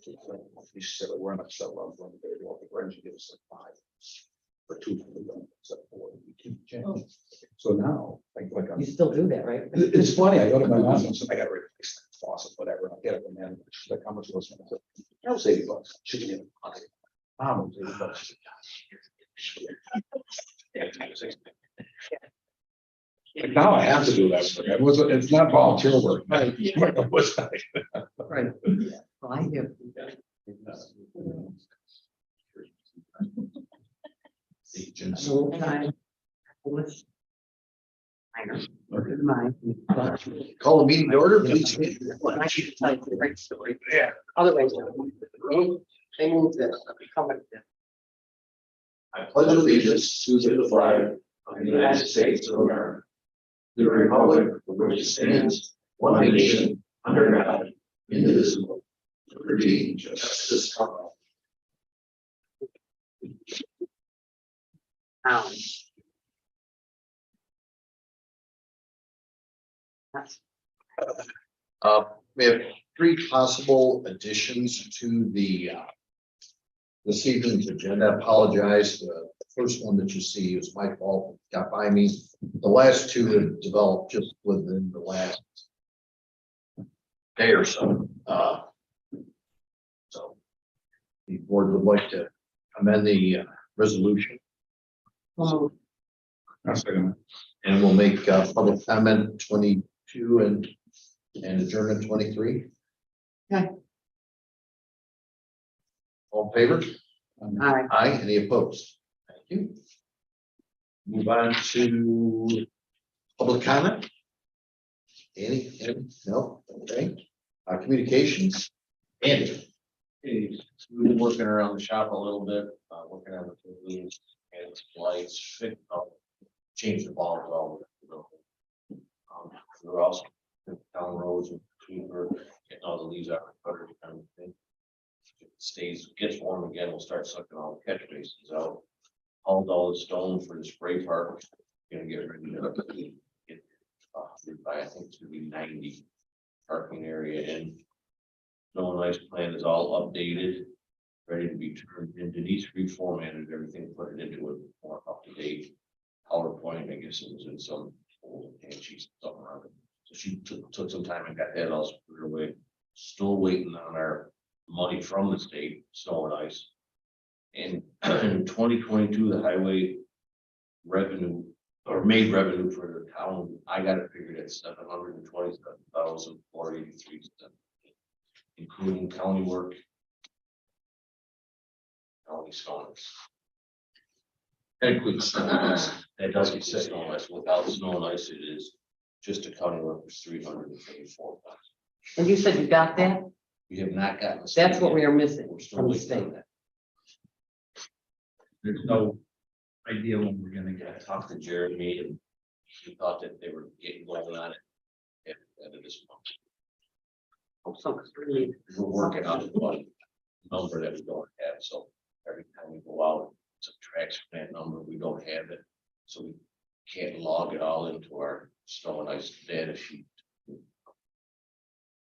He said, we're not so well, when they walk the range, give us like 5. Or 2 for the gun, except 4. We keep changing. So now, like I'm. You still do that, right? It's funny, I go to my mom's and say, I gotta replace that faucet, whatever, and I get it from them, she's like, how much was it? I said, that was $80. She didn't even. Mom, it was $80. Like now I have to do that. It was, it's not volunteer work. Right. It was like- Right. Well, I do. And I. Was. I know. Mine. Call a meeting to order, please. Well, I should tell you the right story. Yeah. Otherwise, they moved this. Company. I pledge allegiance to the flag of the United States of America, to the republic for which it stands, one nation, under God, indivisible, with liberty and justice for all. That's We have 3 possible additions to the this evening's agenda. I apologize. The first one that you see is my fault. Got by me. The last 2 have developed just within the last day or so. So the board would like to amend the resolution, well, That's second. and we'll make public comment 22 and adjournment 23. Okay. All in favor? I. Aye. Any opposed? Thank you. Move on to public comment. Any? No? Okay. Communications. Andy. Hey, we've been working around the shop a little bit, working on the pavilions and lights, fit up, change the bulbs all over. We're also down roads and we're getting all the leaves out of the gutter kind of thing. If it stays, gets warm again, we'll start sucking all the catch basins out. Hauled all the stone for the spray park, gonna get ready to get by, I think it's gonna be 90 parking area and snow and ice plan is all updated, ready to be turned in. Denise reformatted everything, put it into a more up-to-date PowerPoint. I guess it was in some old Apache something around it. So she took some time and got that all squared away. Still waiting on our money from the state, snow and ice. And in 2022, the highway revenue or made revenue for the town, I got it figured at 727,483, including county work, county stones. That includes snow and ice. It does get snow and ice. Without snow and ice, it is just a county work was 334,000. And you said you got that? We have not gotten. the That's state what we yet. are missing We're still from the waiting state. on that. There's no idea when we're gonna I get. talked to Jeremy and he thought that they were getting going on it at the end of this month. Hope so, 'cause we need- We're working on the number that we don't have, so every time we go out, subtracts from that number, we don't have it. So we can't log it all into our snow and ice data sheet.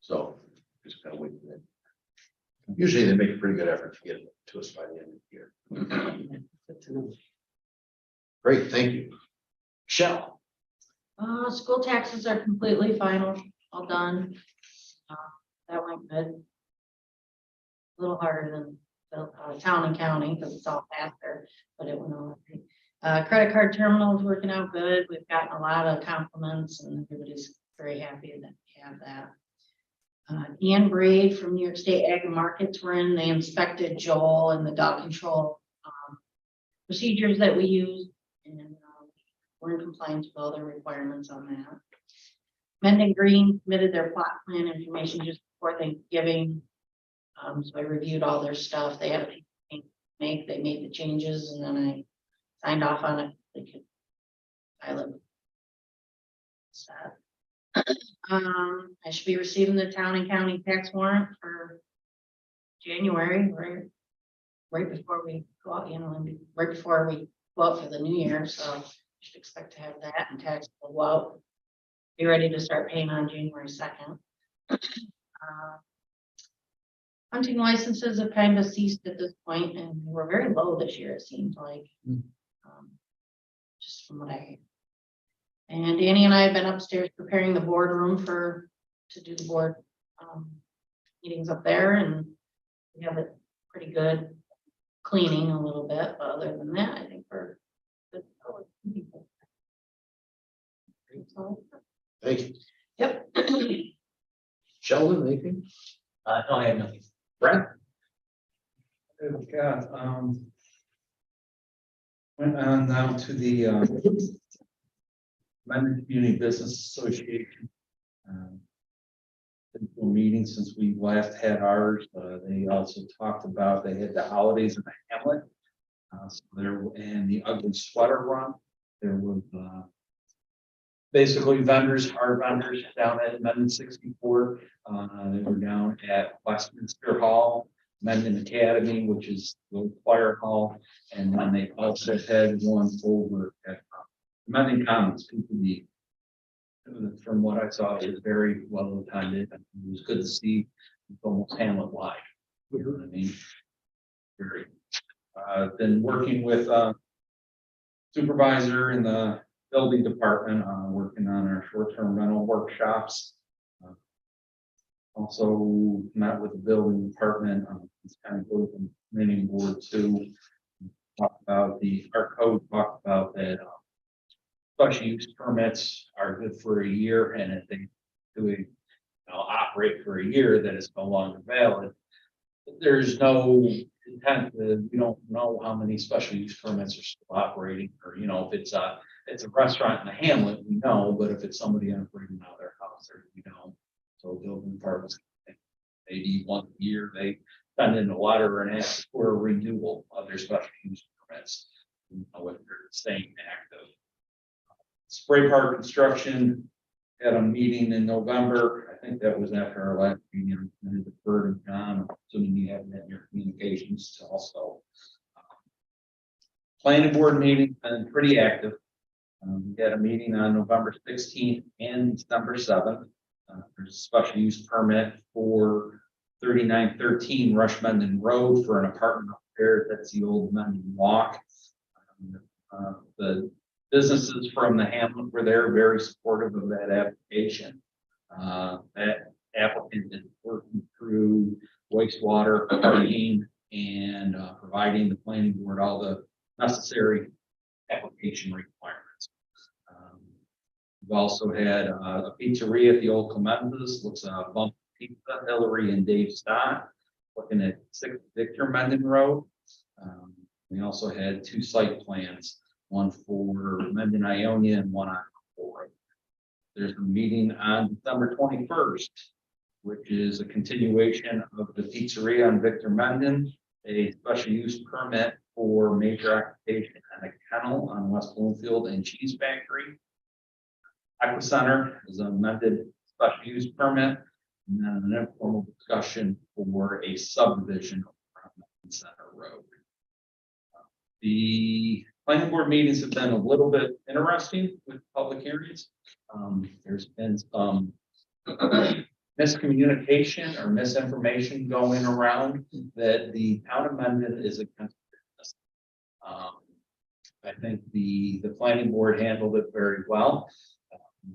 So just kind of waiting for that. Usually they make a pretty good effort to get it to us by the end of the year. Good to know. Great, thank you. Michelle. School taxes are completely final, all done. That went good. A little harder than the town and county because it's all faster, but it went all right. Credit card terminal is working out good. We've gotten a lot of compliments and everybody's very happy that we have that. Ian Braid from New York State Ag and Markets were in. They inspected Joel and the dog control procedures that we use, and we're in compliance with all the requirements on that. Mendon Green submitted their plot plan information just before Thanksgiving. So I reviewed all their stuff. They had a they made the changes and then I signed off on it. They could file it. I should be receiving the town and county tax warrant for January, right before we go out, right before we go out for the new year. So you should expect to have that and tax will go out. Be ready to start paying on January 2nd. hunting licenses have kind of ceased at this point, and we're very low this year, it seems like. Hmm. Just from what I hear. And Danny and I have been upstairs preparing the boardroom to do the board meetings up there, and we have it pretty good, cleaning a little bit, but other than that, I think we're good. Thank you. Yep. Sheldon, anything? No, I have nothing. Brad? Yeah, went on down to the London Community Business Association. Been to a meeting since we last had ours. They also talked about, they had the holidays in the hamlet. So there, and the ugly sweater run. There was basically vendors, our vendors down at Mendon 64. They were down at Westminster Hall, Mendon Academy, which is the choir hall, and then they also had one over at Mendon Commons, PPD. From what I saw, it was very well attended. It was good to see almost Hamlet wide. You know what I mean? Very. Been working with supervisor in the building department, working on our short-term rental workshops. Also met with the building department, it's kind of goes in planning board too. Talked about our code talked about that special use permits are good for a year, and if they do operate for a year, that is no longer valid. There's no intent that we don't know how many special use permits are still operating, or if it's a restaurant in the hamlet, we know, but if it's somebody operating out of their house, or we don't. So building departments, maybe 1 year they send in the water and ask for a renewal of their special use permits, if they're staying active. Spray park construction had a meeting in November. I think that was after our last meeting. And the Bird and John, assuming you have that in your communications also. Planning board meeting and pretty active. We had a meeting on November 16th and December 7th. There's a special use permit for 3913 Rush Mendon Road for an apartment up there. That's the old Mendon Walk. The businesses from the hamlet were there, very supportive of that application. That applicant is working through wastewater cleaning and providing the planning board all the necessary application requirements. We've also had a pizzeria at the old Clemenza's, looks Bump Pizza, Hillary and Dave Stott, looking at 6 Victor Mendon Road. We also had 2 site plans, one for Mendon Ionia and one on Ford. There's a meeting on December 21st, which is a continuation of the pizzeria on Victor Mendon, a special use permit for major occupation and a kennel on West Bloomfield and Cheese Factory. Aqua Center is an amended special use permit, and then an informal discussion for a subdivision on Mendon Center Road. The planning board meetings have been a little bit interesting with public hearings. There's been some miscommunication or misinformation going around that the town of Mendon is against this. I think the planning board handled it very well.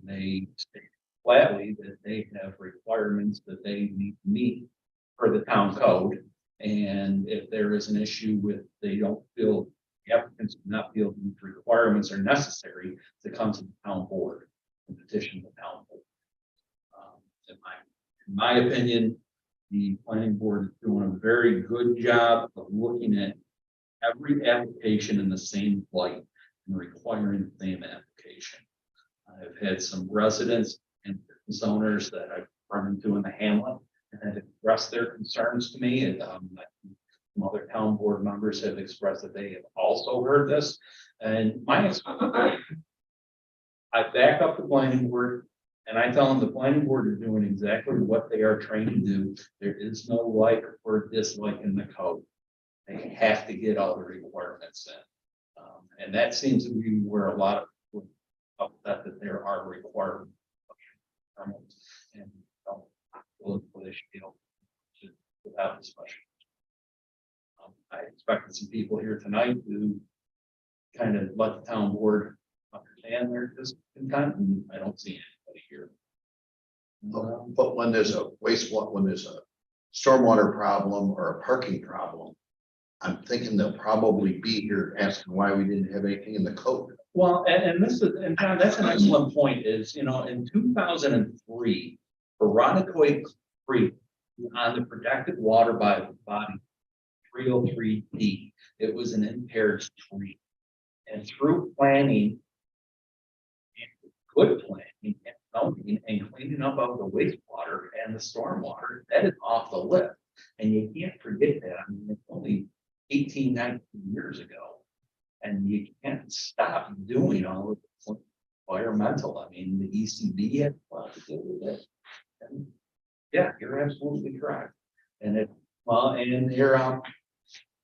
They stated flatly that they have requirements that they need to meet for the town code. And if there is an issue with, they don't feel, the applicants do not feel these requirements are necessary, to come to the town board and petition the town board. In my opinion, the planning board is doing a very good job of looking at every application in the same light and requiring the same application. I've had some residents and business owners that I've run into in the hamlet and have expressed their concerns to me, and some other town board members have expressed that they have also heard this. And my expectation, I back up the planning board and I tell them the planning board is doing exactly what they are trained to do. There is no like or dislike in the code. They have to get all the requirements in. And that seems to be where a lot of people upset that there are requirements. And they should be able to without discussion. I expected some people here tonight to kind of let the town board understand their discontent, and I don't see anybody here. But when there's a wastewater, when there's a stormwater problem or a parking problem, I'm thinking they'll probably be here asking why we didn't have anything in the code. Well, and this is, and John, that's an excellent point, is, in 2003, Veronica Creek, on the protected water by body 303D, it was an impaired stream. And through planning, and good planning and zoning and cleaning up of the wastewater and the stormwater, that is off the list. And you can't forget that. I mean, it's only 18, 19 years ago. And you can't stop doing all of the environmental. I mean, the ECB had a lot to do with it. And yeah, you're absolutely correct. And and here,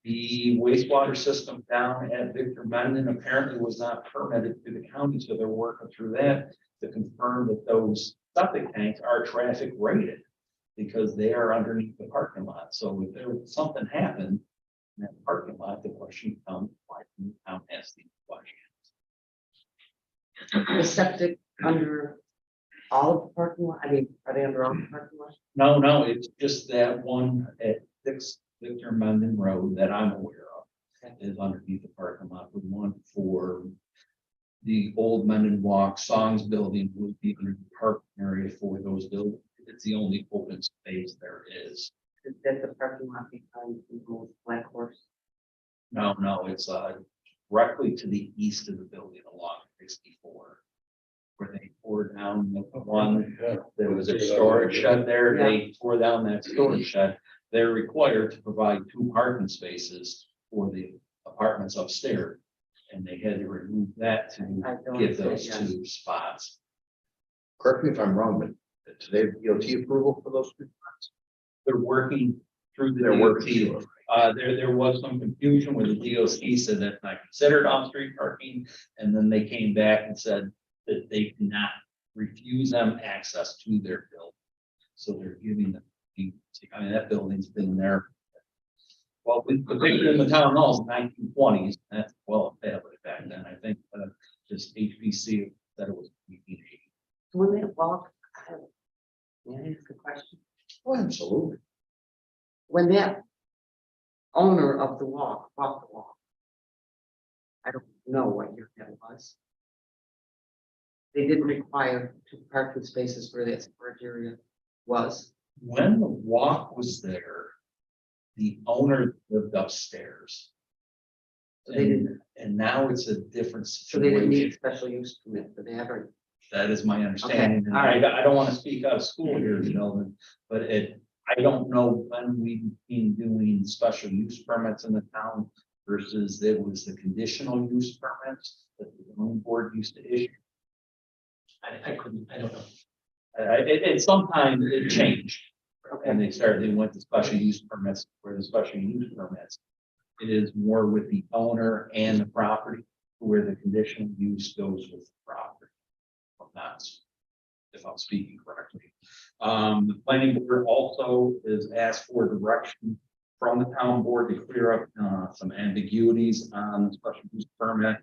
the wastewater system down at Victor Mendon apparently was not permitted through the county, so they're working through that to confirm that those septic tanks are traffic rated because they are underneath the parking lot. So if there was something happened in that parking lot, the question comes, why didn't the town ask these questions? The septic under all of the parking lot, I mean, are they under all the parking lot? No, it's just that one at Victor Mendon Road that I'm aware of. Is underneath the parking lot. The one for the old Mendon Walk Songs building would be under the parking area for those buildings. It's the only open space there is. Is that the parking lot behind the Black Horse? No, it's directly to the east of the building along 64. Where they tore down the one, there was a storage shed there, they tore down that storage shed. They're required to provide 2 parking spaces for the apartments upstairs. And they had to remove that to I don't get those understand, 2 spots. Correct me if I'm wrong, but today DOT approval for those 2 spots? They're working through the They're working DOT. through it. There was some confusion where the DOT said that's not considered off-street parking. And then they came back and said that they cannot refuse them access to their building. So they're giving them, I mean, that building's been there. Well, we pictured in the town halls in 1920s, that's well established back then. I think just HBC said it was 1880. When they walk, may I ask a question? Oh, absolutely. When that owner of the walk walked the walk, I don't know what year that was. They didn't require 2 parking spaces where that storage area was. When the walk was there, the owner lived upstairs. So they didn't, And now it's a different so they didn't need a situation. special use permit for that, or That is my understanding. And all right. I don't want to speak out of school here, Sheldon, but I don't know when we've been doing special use permits in the town versus there was the conditional use permits that the zoning board used to issue. I don't know. Sometimes it changed. And they went to special use permits, where the special use permits. It is more with the owner and the property, where the conditional use goes with the property. If I'm speaking correctly. The planning board also is asked for direction from the town board to clear up some ambiguities on the special use permit.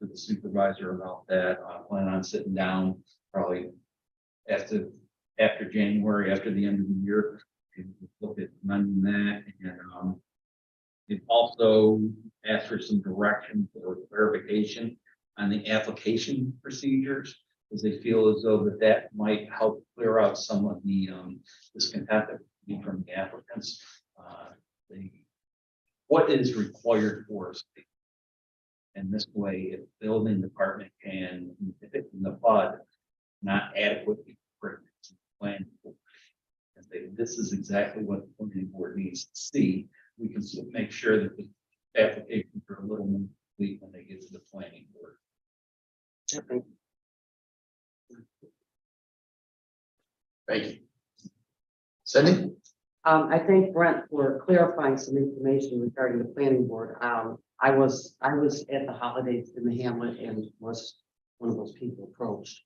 To the supervisor about that, I plan on sitting down probably after January, after the end of the year, and look at amending that. And it also asked for some direction or clarification on the application procedures, because they feel as though that might help clear out some of the discontent from the applicants. What is required for us. And this way, if the building department can, if it's in the bud, not adequately plan. And say, this is exactly what the planning board needs to see. We can still make sure that the applications are a little more complete when they get to the planning board. Thank you. Cindy? I thank Brent for clarifying some information regarding the planning board. I was at the holidays in the hamlet and was one of those people approached.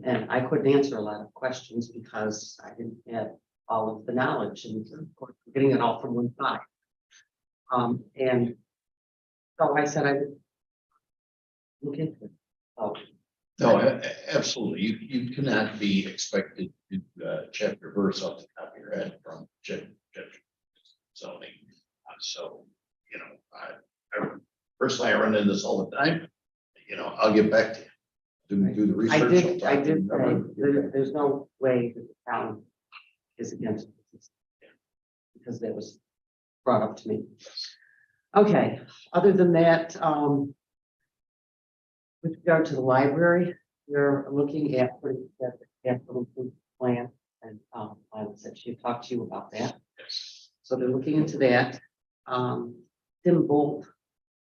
And I couldn't answer a lot of questions because I didn't have all of the knowledge and of course, we're getting it all from one side. And so I said I would look into it. Oh, No, absolutely. You cannot be expected to chapter verse off the top of your head from judge zoning. So, you know, personally, I run into this all the time. You know, I'll get back to you. Do the I research. did, I'll talk to say, you. there's no way that the town is against this. Because that was brought up to me. Okay, other than that, with regard to the library, we're looking at putting together a capital improvement plan. And, I said she talked to you about that. So they're looking into that. Tim Bolt,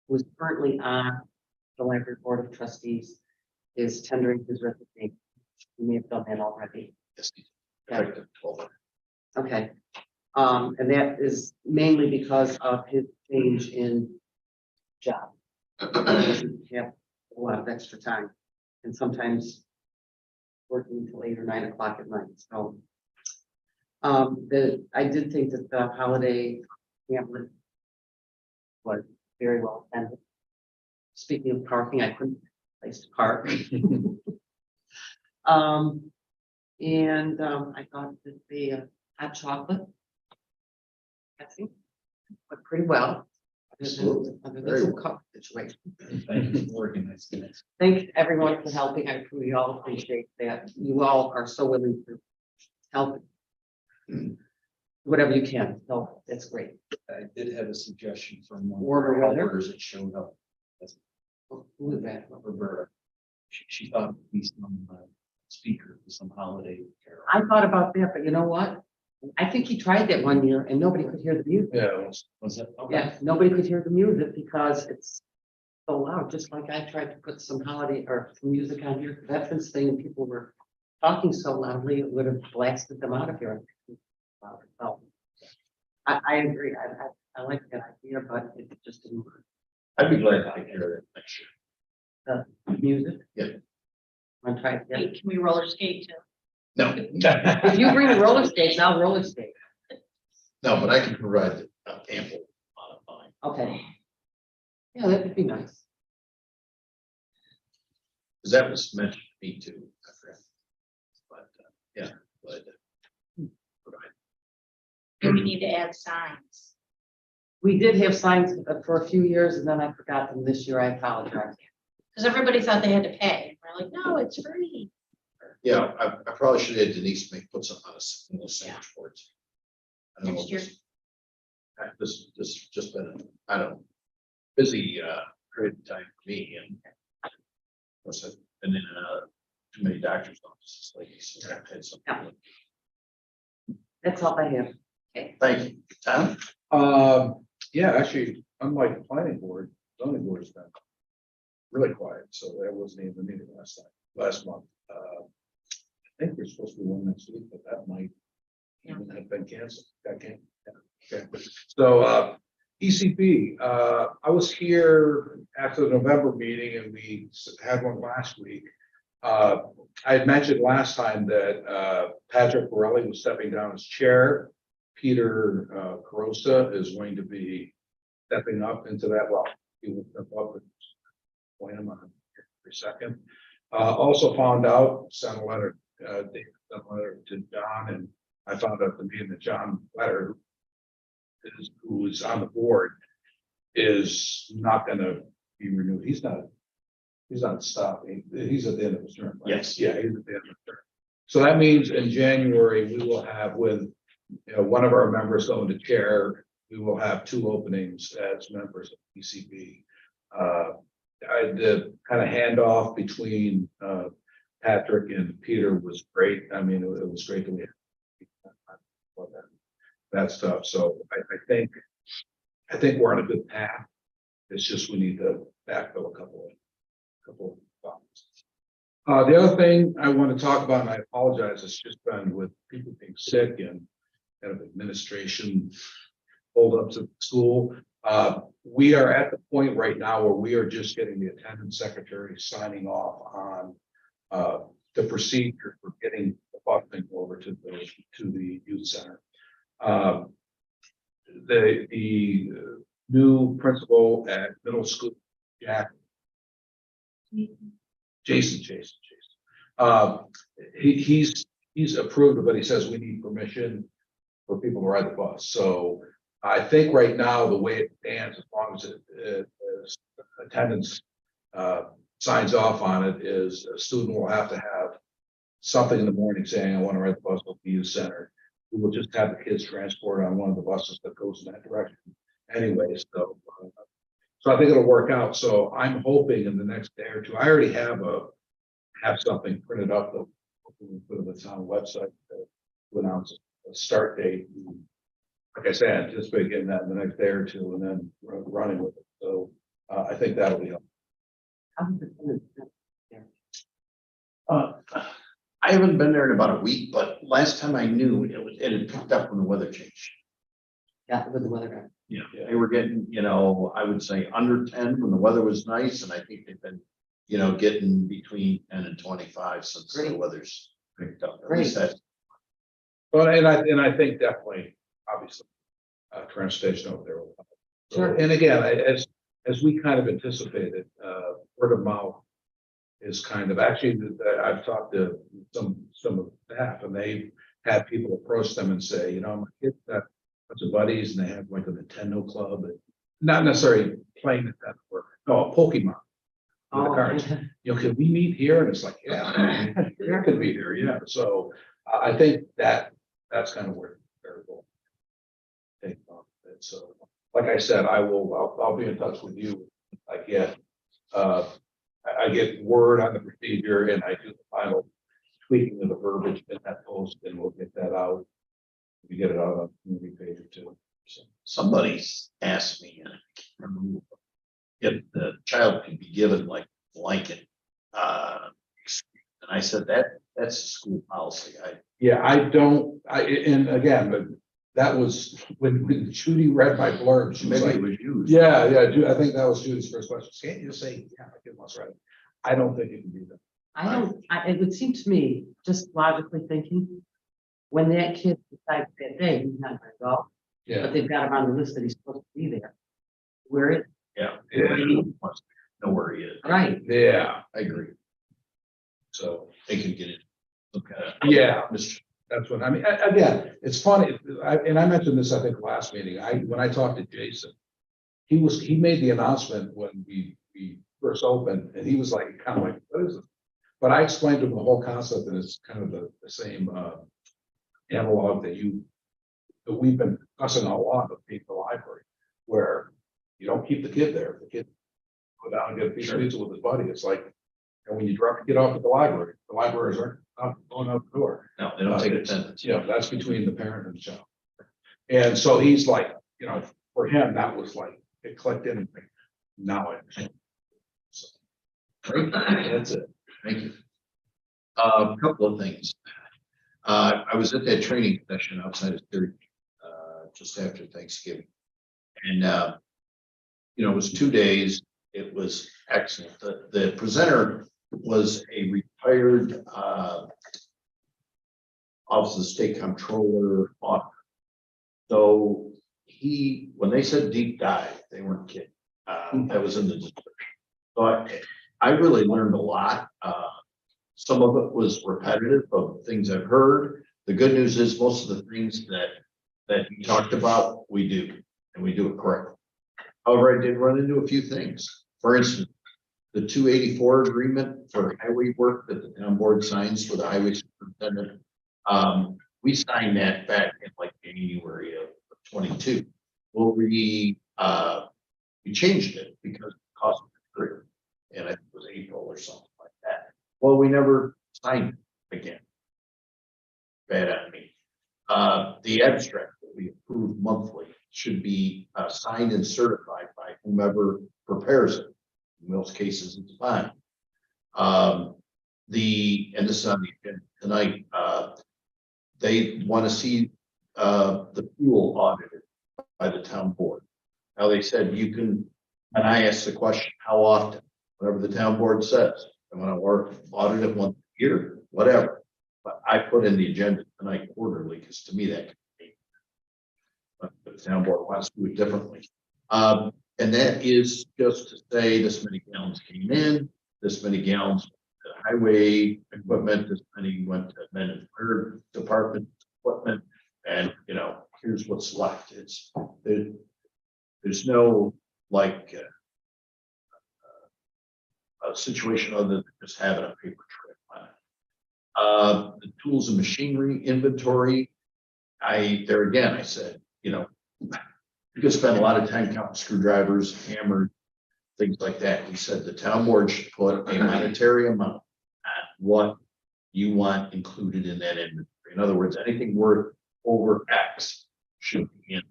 who is currently on the library board of trustees, is tendering his resignation. You may have done that already. Yes, effective 12. Okay. And that is mainly because of his change in job. He doesn't have a lot of extra time and sometimes working until 8 or 9 o'clock at night. So I did think that the holiday pamphlet was very well attended. Speaking of parking, I couldn't find a place to park. I thought that the hot chocolate, I think, went pretty well. Absolutely. Other Very than some well. cup situation. Thank you for organizing this. Thank everyone for helping. I truly all appreciate that. You all are so willing to help. Whatever you can. So that's great. I did have a suggestion from one of Warmer our weather? workers that showed up, Who is that? Roberta. She thought it'd be some speaker for some holiday carol. I thought about that, but you know what? I think he tried that one year and nobody could hear the music. Yeah, was that? Okay. Yeah, nobody could hear the music because it's so loud, just like I tried to put some holiday or some music on here, for Veterans Day, and people were talking so loudly, it would have blasted them out of here. So, I agree, I like that idea, but it just didn't work. I'd be glad to take care of that next year. The music. Yeah. I'm trying, yeah. Hey, can we roller skate too? No, If you bring the roller skates, I'll roller skate. no, but I can provide ample amount of time. Okay. Yeah, that would be nice. Because that was mentioned to me too. I forgot. But, yeah, but. Do we need to add signs? We did have signs for a few years and then I forgot them this year. I apologize. Because everybody thought they had to pay. We're like, no, it's free. Yeah, I probably should have Denise make some on a sandwich boards. I don't know. Next year. This just been, I don't know, busy period of time for me and. Of course, I've been in too many doctor's offices lately, so I've had some. That's all I have. Thank you, Tom. Yeah, actually, unlike the planning board, zoning board has been really quiet, so that wasn't even the meeting last month. I think we're supposed to be one next week, but that might even have been canceled. Got canceled. Yeah. Okay. So, ECP, I was here after the November meeting and we had one last week. I had mentioned last time that Patrick Borelli was stepping down as chair. Peter Carosa is going to be stepping up into that role. He will step up and point him on every second. Also found out, sent a letter, David sent a letter to John, and I found out the meeting that John Letter who is on the board is not going to be renewed. He's not stopping. He's at the end of his term. Right? Yes. Yeah, he's at the end of his term. So that means in January, we will have with one of our members going to chair, we will have 2 openings as members of PCB. The kind of handoff between Patrick and Peter was great. I mean, it was great to meet that stuff. So I think we're on a good path. It's just we need to backfill a couple of thoughts. The other thing I want to talk about, and I apologize, it's just been with people being sick and kind of administration holdups at school. We are at the point right now where we are just getting the attendance secretary signing off on the procedure for getting the busing over to the youth center. The new principal at middle school, Jason. He's approved, but he says we need permission for people to ride the bus. So I think right now, the way it stands, as long as as attendance signs off on it, is a student will have to have something in the morning saying, I want to ride the bus to the youth center. We will just have the kids transported on one of the buses that goes in that direction anyways. So I think it'll work out. So I'm hoping in the next day or two, I already have something printed up that we'll put on the town website to announce a start date. Like I said, anticipate getting that in the next day or two and then running with it. So I think that'll be helpful. I haven't been there in about a week, but last time I knew it had picked up when the weather changed. Yeah, with the weather. Yeah, they were getting, I would say under 10 when the weather was nice, and I think they've been, getting between 10 and 25 since the Great. weather's picked up. At Great. least that's Well, and I think definitely, obviously, transportation over there will help. So, Sure. and again, as we kind of anticipated, word of mouth is kind of actually, I've talked to some of the staff, and they had people approach them and say, my kids got a bunch of buddies and they have like a Nintendo club, and not necessarily playing Nintendo, no, Pokemon. With the cards. Can we meet here? And it's like, yeah, it could be here, yeah. So I think that's kind of where we'll take off. So, like I said, I'll be in touch with you. I get word on the procedure and I do the final tweaking of the verbiage in that post, and we'll get that out. We get it out on the community page or two. So, somebody's asked me, and I can't remember who, if the child could be given like blanket. And I said that's a school policy. yeah, and again, but that was when Judy read my blurb, she was Maybe like, it was used. yeah, I think that was Judy's first question. Can't you just say, yeah, my kid wants to ride it? I don't think it can be that. It would seem to me, just logically thinking, when that kid decides that day, he's not gonna go, Yeah. but they've got him on the list that he's supposed to be there. Where is, Yeah. Yeah. Know where he is. right, Yeah, I agree. so, They could get it. Okay. yeah, Mr. that's what, I mean, again, it's funny, and I mentioned this, I think, last meeting, when I talked to Jason, he made the announcement when we first opened, and he was like, kind of like, what is it? But I explained to him the whole concept, and it's kind of the same analog that we've been discussing a lot of the library, where you don't keep the kid there. The kid go down and get a piece of pizza with his buddy. It's like, and when you drop the kid off at the libraries aren't going out the door. No, they don't take attendance. That's between the parent and the child. And so he's like, for him, that was like, it clicked in and now I understand. So, Great. That's it. Thank you. A couple of things. I was at that training session outside of Syracuse, just after Thanksgiving. And, it was 2 days. It was excellent. The presenter was a retired, Office of the State Comptroller auditor. So when they said deep dive, they weren't kidding. That was in the description. So I really learned a lot. Some of it was repetitive of things I've heard. The good news is most of the things that you talked about, we do, and we do it correctly. However, I did run into a few things. For instance, the 284 agreement for highway work that the town board signs for the highway superintendent. We signed that back in like January of 22. Well, we changed it because of the cost of the grid, and I think it was April or something like that. Well, we never signed it again. Bad on me. The abstract that we approve monthly should be signed and certified by whomever prepares it. In most cases, it's fine. And this is on the agenda tonight. They want to see the fuel audited by the town board. Now, they said you can, and I asked the question, how often? Whatever the town board says. I want to audit it once a year, whatever. But I put in the agenda tonight quarterly, because to me that. But the town board wants to do it differently. And that is just to say this many gallons came in, this many gallons to highway equipment, this many went to men and fire department equipment. And, you know, here's what's left. There's no like a situation other than just having a paper trail on it. The tools and machinery inventory, there again, I said, you know, you could spend a lot of time counting screwdrivers, hammers, things like that. He said the town board should put a monetary amount at what you want included in that inventory. In other words, anything worth over X should be in.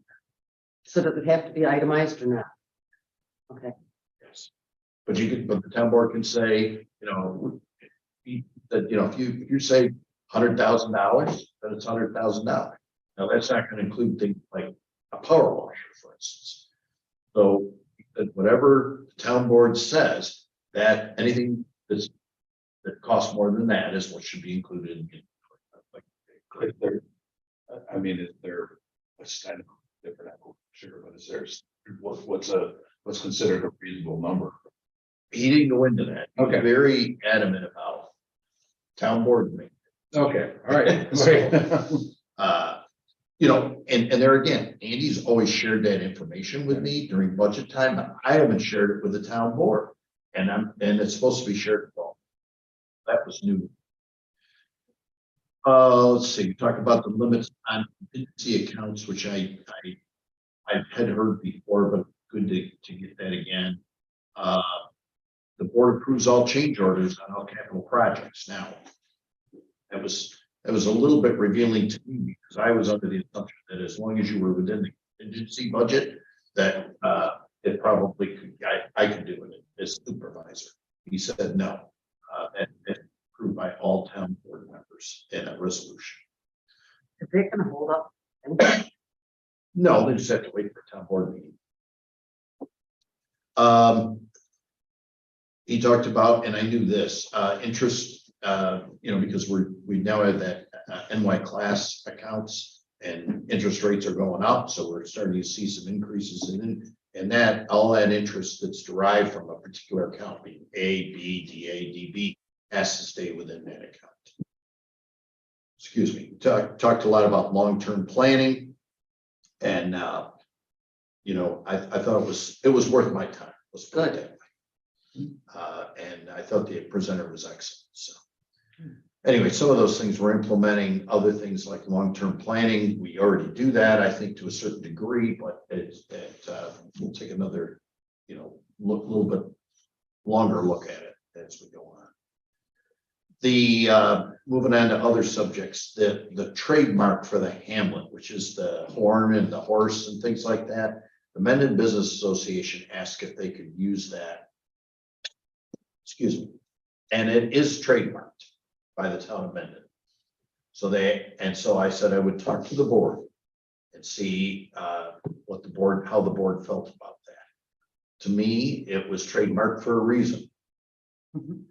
So does it have to be itemized or not? Okay, Yes. But the town board can say, you know, that, you know, if you say $100,000, then it's $100,000. Now, that's not going to include things like a power washer, for instance. So that whatever the town board says, that anything that costs more than that is what should be included in. Is there, I mean, is there a kind of different, sure, but is there, what's considered a reasonable number? He didn't go into that. He was Okay. very adamant about town board meeting. Okay, all right. You know, and there again, Andy's always shared that information with me during budget time, but I haven't shared it with the town board. And it's supposed to be shared with all. That was new. Let's see, we talked about the limits on contingency accounts, which I had heard before, but good to get that again. The board approves all change orders on all capital projects now. That was a little bit revealing to me, because I was under the assumption that as long as you were within the contingency budget, that it probably could, I could do it as supervisor. He said no, and approved by all town board members in a resolution. is it gonna hold up? anything? No, they just have to wait for a town board meeting. He talked about, and I knew this, interest, you know, because we now have that NY class accounts and interest rates are going up. So we're starting to see some increases in that, all that interest that's derived from a particular account, being A, B, DA, DB, has to stay within that account. Excuse me, talked a lot about long-term planning. And, you know, I thought it was worth my time. Let's put it that way. And I thought the presenter was excellent. So anyway, some of those things we're implementing, other things like long-term planning. We already do that, I think, to a certain degree, but we'll take another, you know, little bit longer look at it as we go on. The moving on to other subjects, the trademark for the Hamlet, which is the horn and the horse and things like that. The Mendon Business Association asked if they could use that. Excuse me. And it is trademarked by the town of Mendon. So I said I would talk to the board and see what the board, how the board felt about that. To me, it was trademarked for a reason. Mhm.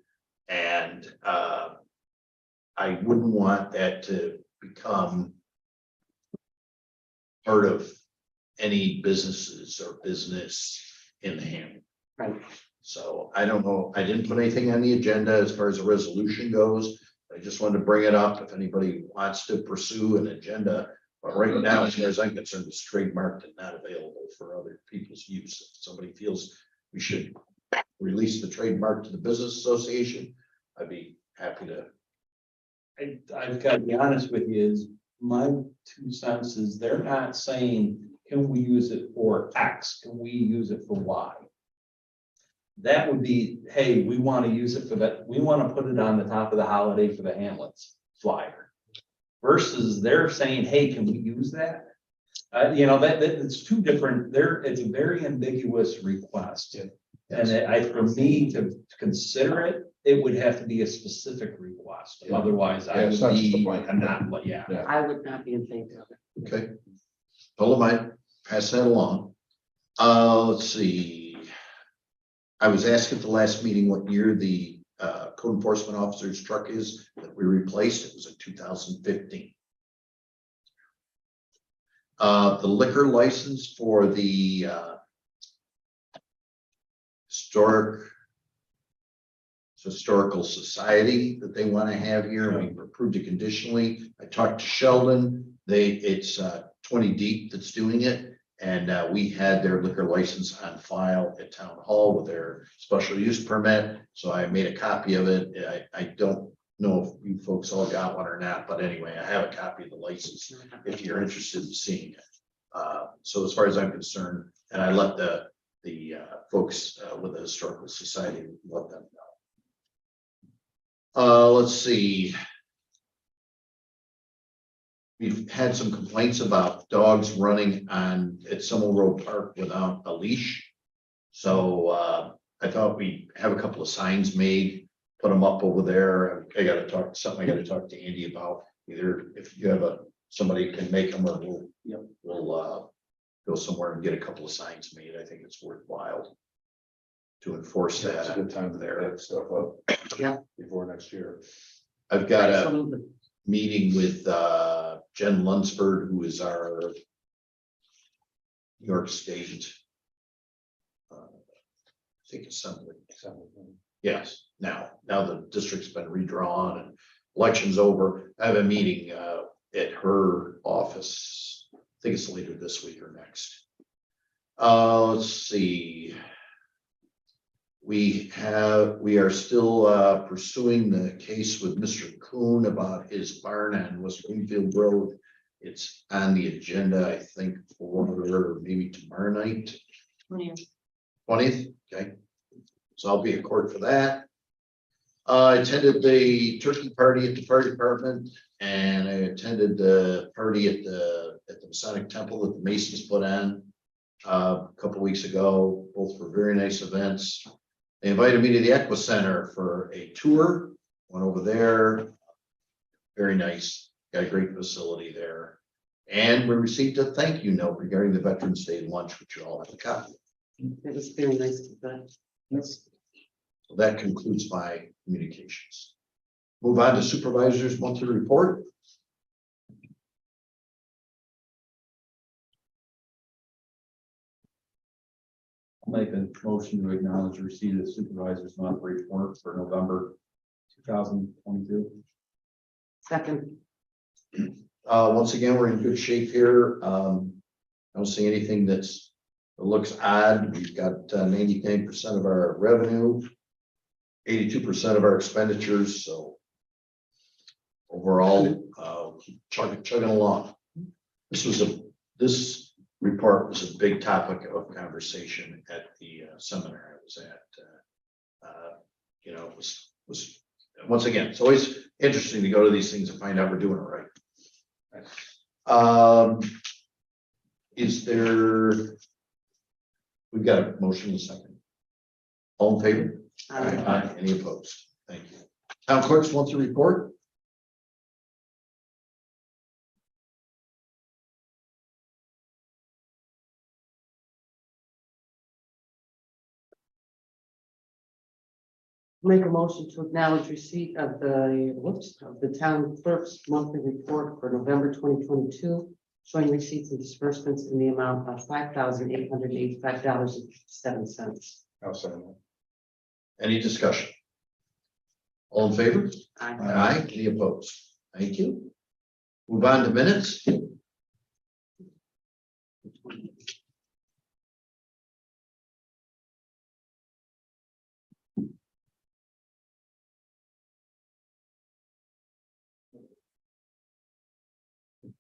And I wouldn't want that to become part of any businesses or business in the Hamlet. Right. So I don't know, I didn't put anything on the agenda as far as a resolution goes. I just wanted to bring it up if anybody wants to pursue an agenda. But right now, as far as I'm concerned, it's trademarked and not available for other people's use. If somebody feels we should release the trademark to the business association, I'd be happy to. I've got to be honest with you, is my 2 cents is they're not saying, can we use it for X? Can we use it for Y? That would be, hey, we want to use it for that. We want to put it on the top of the holiday for the Hamlets flyer. Versus they're saying, hey, can we use that? You know, it's two different, it's a very ambiguous request. And for me to consider it, it would have to be a specific request. Yeah. Otherwise, I Yeah, it's not would just a be blanket. not, yeah. Yeah. I would not be in favor of it. Okay. Hold on, pass that along. Let's see. I was asked at the last meeting what year the code enforcement officer's truck is that we replaced. It was a 2015. The liquor license for the historical society that they want to have here. We approved it conditionally. I talked to Sheldon. It's 20 Deep that's doing it. And we had their liquor license on file at town hall with their special use permit. So I made a copy of it. I don't know if you folks all got one or not, but anyway, I have a copy of the license if you're interested in seeing it. So as far as I'm concerned, and I let the folks with the historical society let them know. Let's see. We've had some complaints about dogs running at Summer Road Park without a leash. So I thought we'd have a couple of signs made, put them up over there. I gotta talk to Andy about, either if you have somebody can make them, or we'll go somewhere and get a couple of signs made. I think it's worthwhile to enforce Yeah, it's a that. good time to clear that stuff up. Yeah. Before next year. I've got a Absolutely. meeting with Jen Lunsford, who is our New York State I think assembly. Yes, now the district's been redrawn and election's over. I have a meeting at her office. I think it's later this week or next. Let's see. We are still pursuing the case with Mr. Kuhn about his barn on West Greenfield Road. It's on the agenda, I think, for maybe tomorrow night. 20th, okay. So I'll be in court for that. I attended the turkey party at the fire department, and I attended the party at the Masonic Temple that the Masons put on a couple weeks ago. Both were very nice events. They invited me to the Equa Center for a tour. Went over there. Very nice. Got a great facility there. And we received a thank you note regarding the Veterans Day lunch, which you all have a copy. It was very nice to that. Yes. So that concludes my communications. Move on to supervisors monthly report. I'll make a motion to acknowledge receipt of the supervisor's monthly report for November 2022. Second, Once again, we're in good shape here. I don't see anything that looks odd. We've got 99% of our revenue, 82% of our expenditures. So overall, keep chugging along. This report was a big topic of conversation at the seminar I was at. It was once again, it's always interesting to go to these things and find out we're doing it right. We've got a motion in a second. All in favor? Aye. Any opposed? Thank you. Town clerks want to report? make a motion to acknowledge receipt of the town clerk's monthly report for November 2022, showing receipts and disbursements in the amount of $5,885.07. I'll second that. Any discussion? All in favor? Aye. Aye. Any opposed? Thank you. Move on to minutes.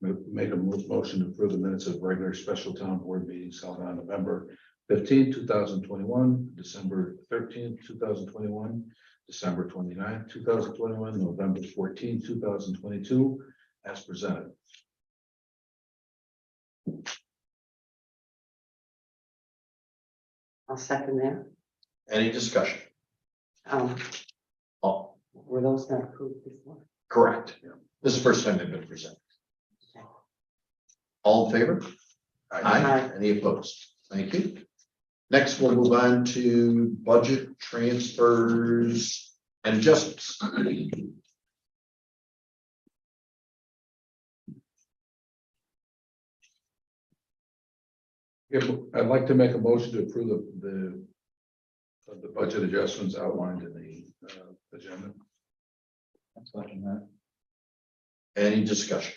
Make a motion to approve the minutes of regular special town board meetings held on November 15, 2021, December 13, 2021, December 29, 2021, November 14, 2022, as presented. I'll second that. Any discussion? Oh, Were those not approved before? correct. This is the first time they've been presented. All in favor? Aye. Any opposed? Thank you. Next, we'll move on to budget transfers and adjustments. I'd like to make a motion to approve the budget adjustments outlined in the agenda. That's watching that. Any discussion?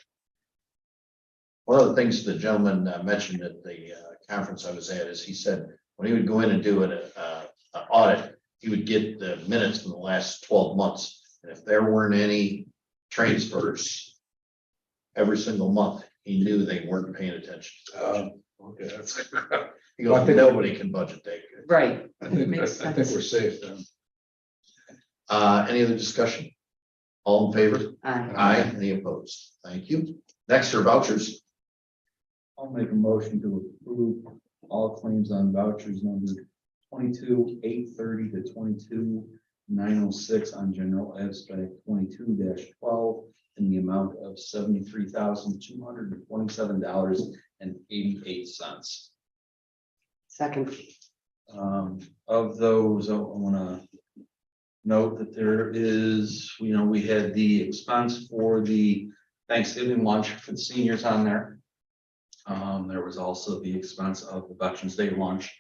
One of the things the gentleman mentioned at the conference I was at is he said when he would go in and do an audit, he would get the minutes from the last 12 months. And if there weren't any transfers every single month, he knew they weren't paying attention. Okay, that's. He goes, nobody can budget that good. Right. I think Makes I think sense. we're safe then. Any other discussion? All in favor? Aye. Any opposed? Thank you. Next are vouchers. I'll make a motion to approve all claims on vouchers number 22-830 to 22-906 on general abstract 22-12 in the amount of $73,227.88. Second, Of those, I want to note that there is, we had the expense for the Thanksgiving lunch for the seniors on there. There was also the expense of the Veterans Day lunch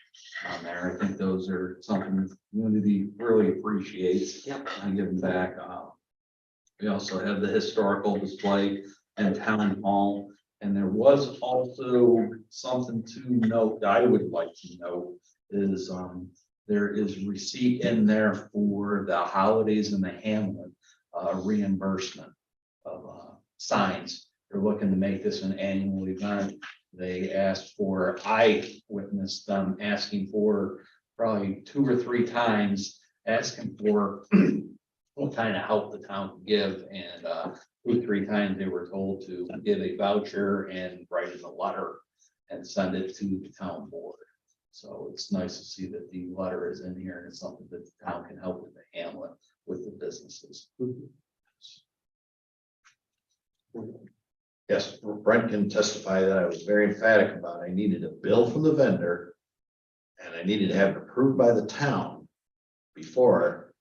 on there. I think those are something the community really appreciates. Yep. And giving back. We also have the historical display in town hall. And there was also something to note that I would like to note is there is receipt in there for the holidays in the Hamlet reimbursement of signs. They're looking to make this an annual event. They asked for, I witnessed them asking for probably 2 or 3 times, asking for what kind of help the town could give. And 2 or 3 times they were told to give a voucher and write in a letter and send it to the town board. So it's nice to see that the letter is in here and it's something that the town can help with the Hamlet with the businesses. Yes, Brent can testify that I was very emphatic about, I needed a bill from the vendor. And I needed to have it approved by the town before,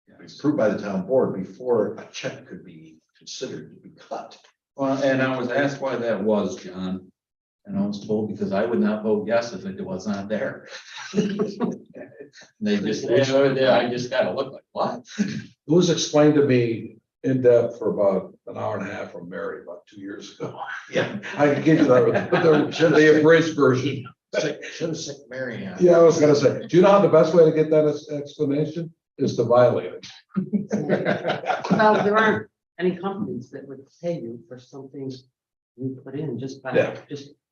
approved by the town board before a check could be considered to be cut. Well, and I was asked why that was, John. And I was told because I would not vote yes if it was not there. They just, I just gotta look like, what? It was explained to me in depth for about an hour and a half from Mary about 2 years ago. Yeah. I can give you the abridged version. Should have sick Mary Ann. Yeah, I was gonna say, do you know how the best way to get that explanation is to violate it? well, there aren't any companies that would pay you for something you put in just Yeah.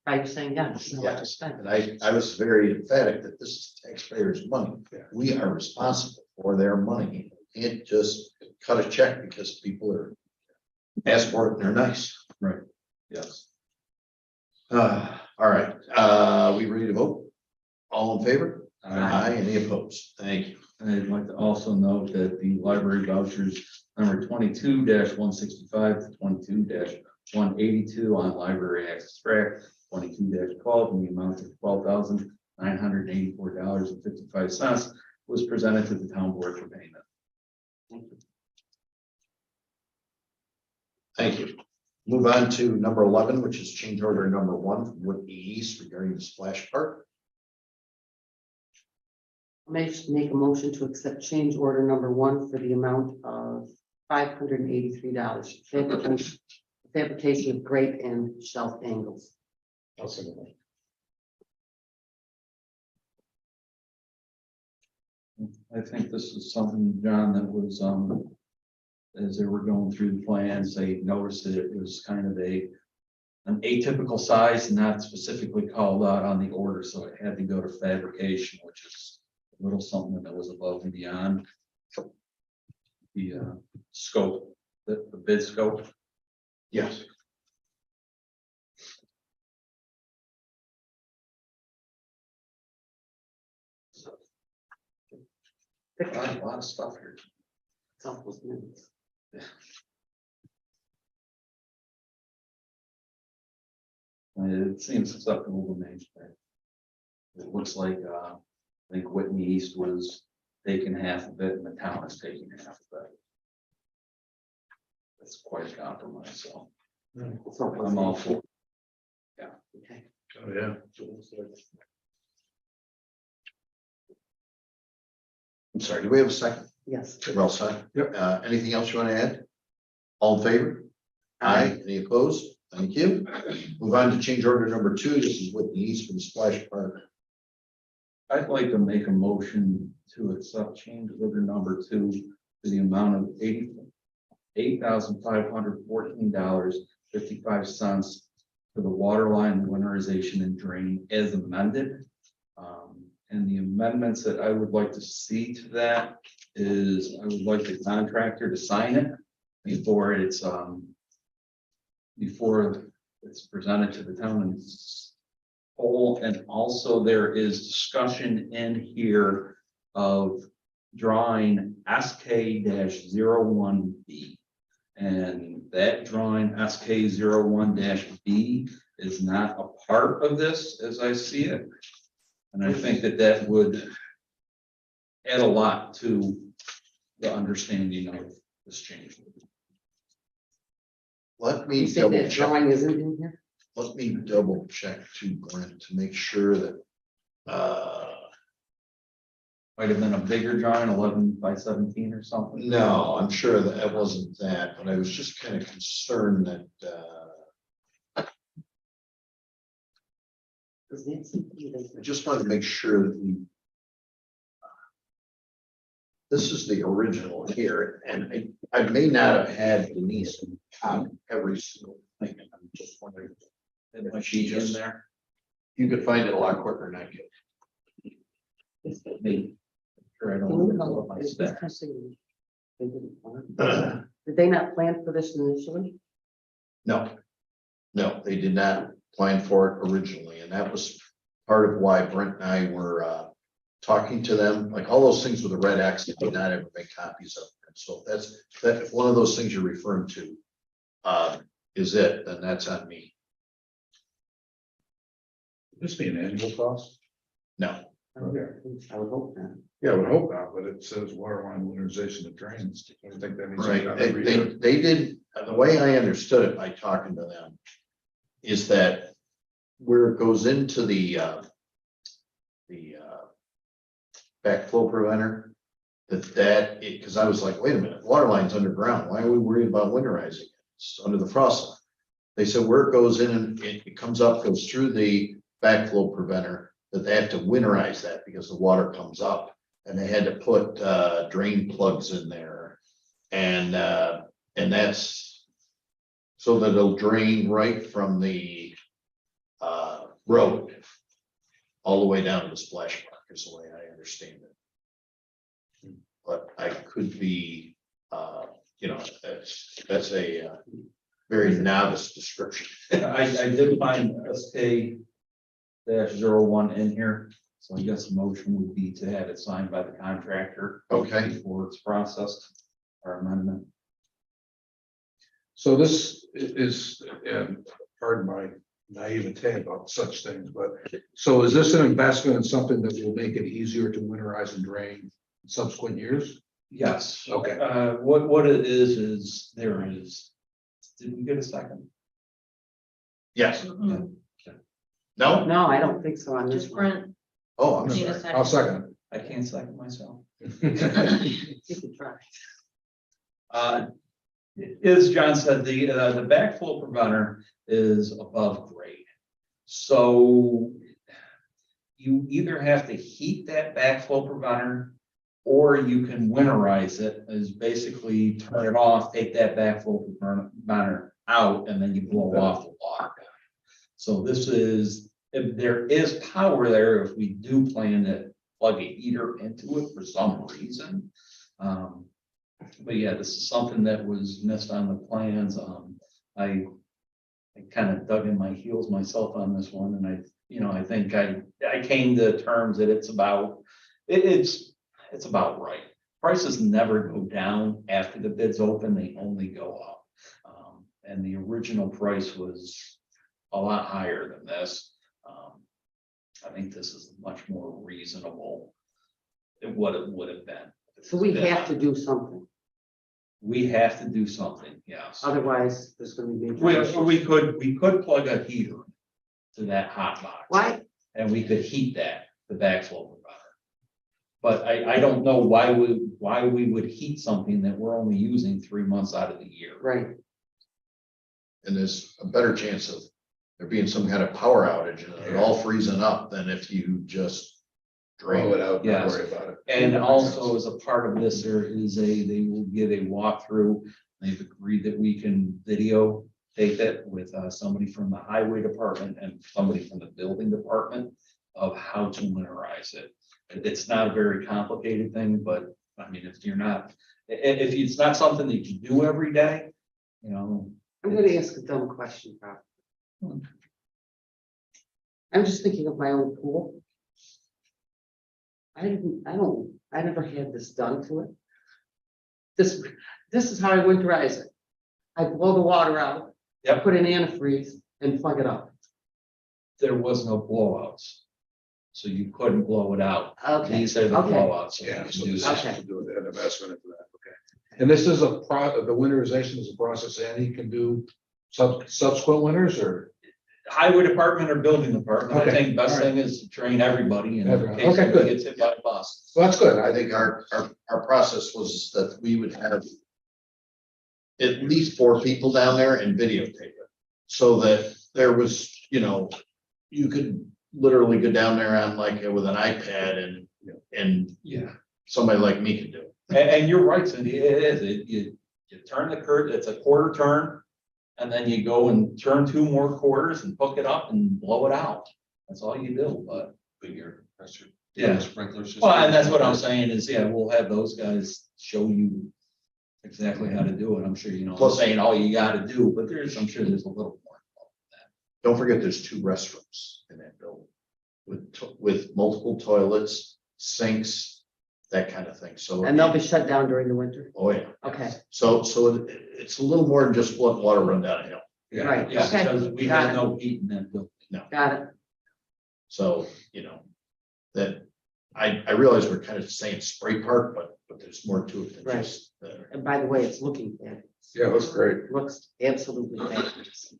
by saying, yeah, this is what to Yes, spend. and I was very emphatic that this is taxpayers' money. Yeah. We are responsible for their money. You can't just cut a check because people are ask for it and they're nice. Yes. All right, we ready to vote? All in favor? Aye. Any opposed? Thank you. And I'd like to also note that the library vouchers number 22-165 to 22-182 on library access track 22-12 in the amount of $12,984.55 was presented to the town board for payment. Thank you. Move on to number 11, which is change order number 1 from Whitney East regarding the splash park. Make a motion to accept change order number 1 for the amount of $583. Fabrication of grate and shelf angles. I think this is something, John, that was, as they were going through the plans, they noticed that it was kind of an atypical size, not specifically called out on the order, so it had to go to fabrication, which is a little something that was above and beyond the scope, the bid scope. Yes. A lot of stuff here. It's almost minutes. It seems acceptable to me. It looks like, I think Whitney East was taking half of it and the town is taking half of it. It's quite a compromise, so I'm all for. Okay. Oh, yeah. I'm sorry, do we have a second? Yes. Well said. Yep. Anything else you want to add? All in favor? Aye. Any opposed? Thank you. Move on to change order number 2. This is with the Eastman Splash Park. I'd like to make a motion to accept change order number 2 to the amount of $8,514.55 for the water line winterization and drain as amended. And the amendments that I would like to see to that is I would like the contractor to sign it before it's presented to the town as whole. And also there is discussion in here of drawing SK-01B. And that drawing SK-01-B is not a part of this as I see it. And I think that that would add a lot to the understanding of this change. Let me You say double that check. drawing isn't in here? Let me double check to Glenn to make sure that, Might have been a bigger drawing, 11 by 17 or something. no, I'm sure that it wasn't that, but I was just kind of concerned that, Is that something I that- just wanted to make sure that we. This is the original here, and I may not have had Denise copy every single thing. and I'm just wondering. It might be in there. You could find it a lot quicker than I could. Maybe. Sure, I Can don't we know call my it- is stack. this something they didn't plan? Did they not plan for this initially? No, no, they did not plan for it originally, and that was part of why Brent and I were talking to them, like all those things with the red X, they did not ever make copies of. And so if one of those things you're referring to is it, then that's on me. Would this be an annual cost? No, I would hope not. Yeah, I would hope not, but it says water line winterization of drains. I think that means. right, they did, the way I understood it by talking to them is that where it goes into the backflow preventer, because I was like, wait a minute, water line's underground, why are we worried about winterizing it? It's under the frost line. They said where it goes in and it comes up, goes through the backflow preventer, that they have to winterize that because the water comes up. And they had to put drain plugs in there. And that's so that it'll drain right from the road all the way down to the splash park is the way I understand it. But I could be, that's a very novice description. I did find SK-01 in here, so I guess the motion would be to have it signed by the contractor. Okay. Before it's processed or amendment. So this is, and pardon my naivete about such things, but so is this an investment in something that will make it easier to winterize and drain in subsequent years? Yes. Okay. What it is there is, did we get a second? Yes, Mhm. no? No, I don't think so on this Just one. Brent, Oh, I'm Need a sorry. I'll second I can't second myself. it. You can try. As John said, the backflow preventer is above grade. So you either have to heat that backflow preventer or you can winterize it, is basically turn it off, take that backflow preventer out, and then you blow off the water. So this is, if there is power there, if we do plan to plug a heater into it for some reason. But yeah, this is something that was missed on the plans. I kind of dug in my heels myself on this one, and I think I came to terms that it's about right. Prices never go down after the bids open, they only go up. And the original price was a lot higher than this. I think this is much more reasonable what it would have been. So we have to do something, We have to do something, yes. otherwise there's gonna be. major issues. We could plug a heater to that hot box. Why? And we could heat that, the backflow preventer. But I don't know why we would heat something that we're only using 3 months out of the year. Right, And there's a better chance of there being some kind of power outage and it all freezing up than if you just drain Roll it it out. out, Yes. don't worry about it. And also as a part of this, they will give a walkthrough. They've agreed that we can videotape it with somebody from the highway department and somebody from the building department of how to winterize it. It's not a very complicated thing, but I mean, if you're not, if it's not something that you do every day, you know. I'm gonna ask a dumb question, Bob. I'm just thinking of my own pool. I never had this done to it. This is how I winterize it. I blow the water out. Yep. Put in antifreeze and plug it up. There was no blowouts. So you couldn't blow it out. Okay, These are the okay. blowouts. so you Yeah, can so do this that. is Okay. to do with an investment into that, okay. And this is the winterization is a process Andy can do subsequent winters or? Highway department or building department, I Okay, think best all right. thing is to train everybody in Everyone. case Okay, somebody good. gets hit by a bus. Well, that's good. I think our process was that we would have at least 4 people down there and videotape it. So that there was, you could literally go down there on like with an iPad and Yeah. somebody like me could do it. And you're right, Cindy, it is, you turn the curve, it's a quarter turn. And then you go and turn 2 more quarters and hook it up and blow it out. That's all you do, but. Bigger pressure. Yeah. Sprinkler system. Well, and that's what I'm saying is, yeah, we'll have those guys show you exactly how to do it. I'm sure, I'm Plus- saying all you gotta do, but I'm sure there's a little more. Don't forget, there's 2 restrooms in that building with multiple toilets, sinks, that kind of thing. So. And they'll be shut down during the winter. Oh, yeah. Okay, So it's a little more than just let water run down a hill. right, Yeah, okay, because we got had it. no heat in that building. Got it. So, that I realize we're kind of saying spray park, but there's more to it than Right. just that. And by the way, it's looking fabulous. Yeah, it looks great. Looks absolutely fabulous.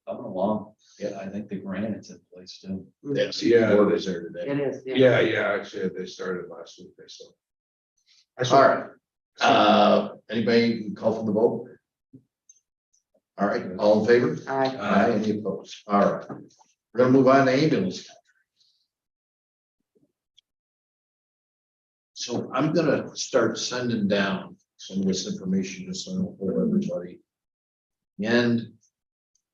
Coming along, yeah, I think the granite's in place too. That's Yeah. the board was there today. It is, Yeah, actually, they started last week, they saw. All right. Anybody can call from the vote? All right, all in favor? Aye. Any opposed? All right. We're gonna move on to ambulance. So I'm gonna start sending down some of this information just so I don't hold everybody. And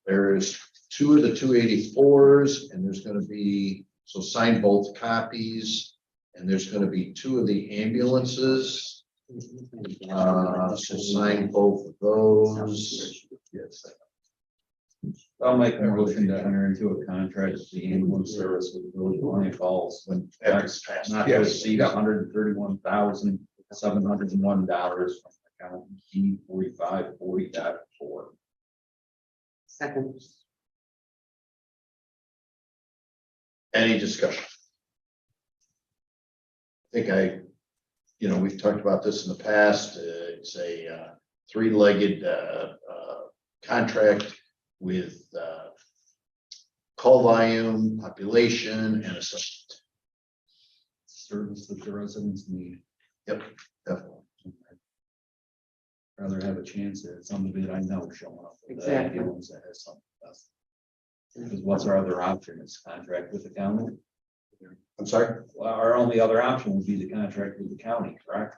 there's 2 of the 284s and there's gonna be, so sign both copies. And there's gonna be 2 of the ambulances. So sign both of those. Yes. I'll make a motion to enter into a contract with the ambulance service with the Village of Honey Falls. When after it's passed. Not to Yes. exceed $131,701 from account G 4540.4. Second. Any discussion? I think we've talked about this in the past. It's a 3-legged contract with call volume, population, and assessment. Service that the residents need. Definitely. Rather have a chance at somebody that I know showing up. with the Exactly. ambulance that has something else. Because what's our other option? Is contract with the county? I'm sorry? Well, our only other option would be the contract with the county, correct?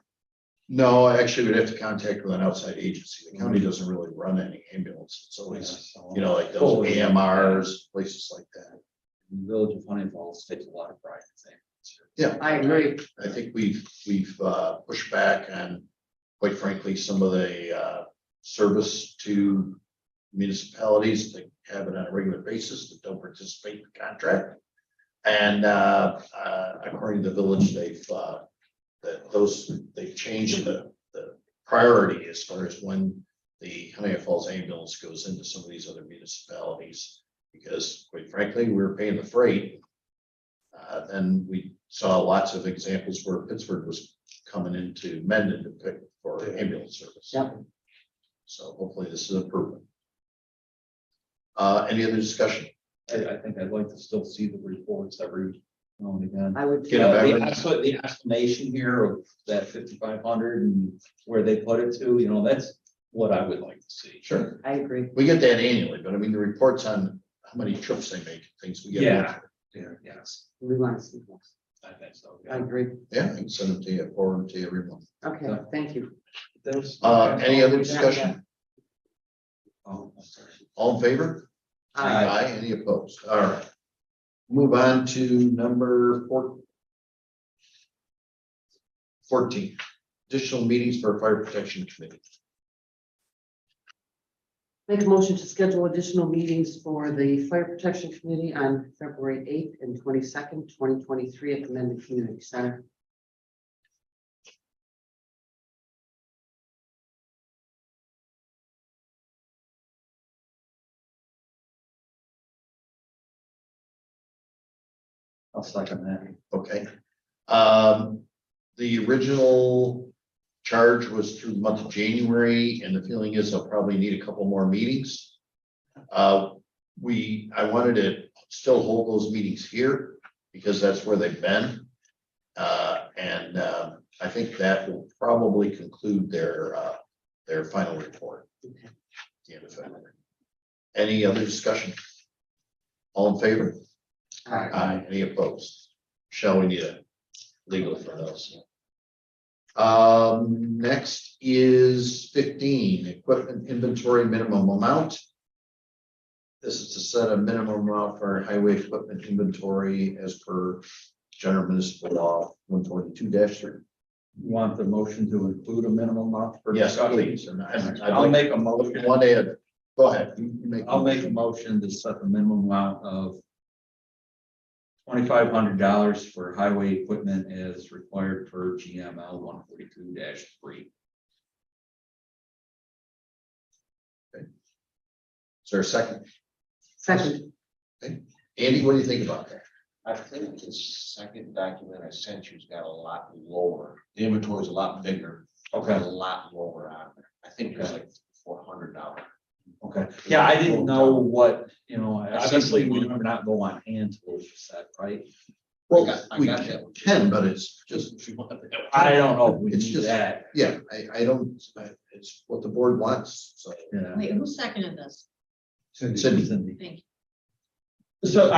No, actually, we'd have to contact with an outside agency. The county doesn't really run any ambulance. It's always, So, like those Fully. AMRs, places like that. The Village of Honey Falls takes a lot of pride in saying. Yeah. I agree. I think we've pushed back on, quite frankly, some of the service to municipalities that have it on a regular basis that don't participate in the contract. And according to the village, they've changed the priority as far as when the Honey Falls ambulance goes into some of these other municipalities. Because quite frankly, we're paying the freight. Then we saw lots of examples where Pittsburgh was coming into Mendon to pick for ambulance service. Yep. So hopefully this is improvement. Any other discussion? I think I'd like to still see the reports every now and again. I would. Get 'em back. The estimation here of that 5,500 and where they put it to, that's what I would like to see. Sure. I agree. We get that annually, but I mean, the reports on how many trips they make, things we get. Yeah. Yes, We want to see this. I think so. I agree. Yeah, I can send them to you, forward them to you every month. Okay, thank you. Any other discussion? Oh, I'm sorry. All in favor? Aye. Any opposed? All right. Move on to number 14. Additional meetings for Fire Protection Committee. Make a motion to schedule additional meetings for the Fire Protection Committee on February 8th and 22nd, 2023 at the Mendon Community Center. I'll second that. Okay. The original charge was through the month of January, and the feeling is I'll probably need a couple more meetings. I wanted to still hold those meetings here because that's where they've been. I think that will probably conclude their final report. At the end of February. Any other discussion? All in favor? Aye. Any opposed? Shall we need a legal for those? Next is 15, equipment inventory minimum amount. This is to set a minimum amount for highway equipment inventory as per General Municipal Law 142-3. You want the motion to include a minimum amount for Yes, discussion? please. And I'll make a motion. one day. Go ahead. You I'll make a motion to set the minimum amount of $2,500 for highway equipment as required per GML 142-3. Is there a second? Second. Andy, what do you think about that? I think the second document I sent you's got a lot lower. The inventory is a lot bigger. Okay. A lot lower on there. I think there's like $400. Okay, yeah, I didn't know what, obviously we would not go on hand tools you said, right? Well, I we got that. can, but it's just, if you want. I don't know if we It's need just- that. Yeah, I don't, it's what the board wants, so. Yeah. Wait, who seconded this? Cindy, Thank So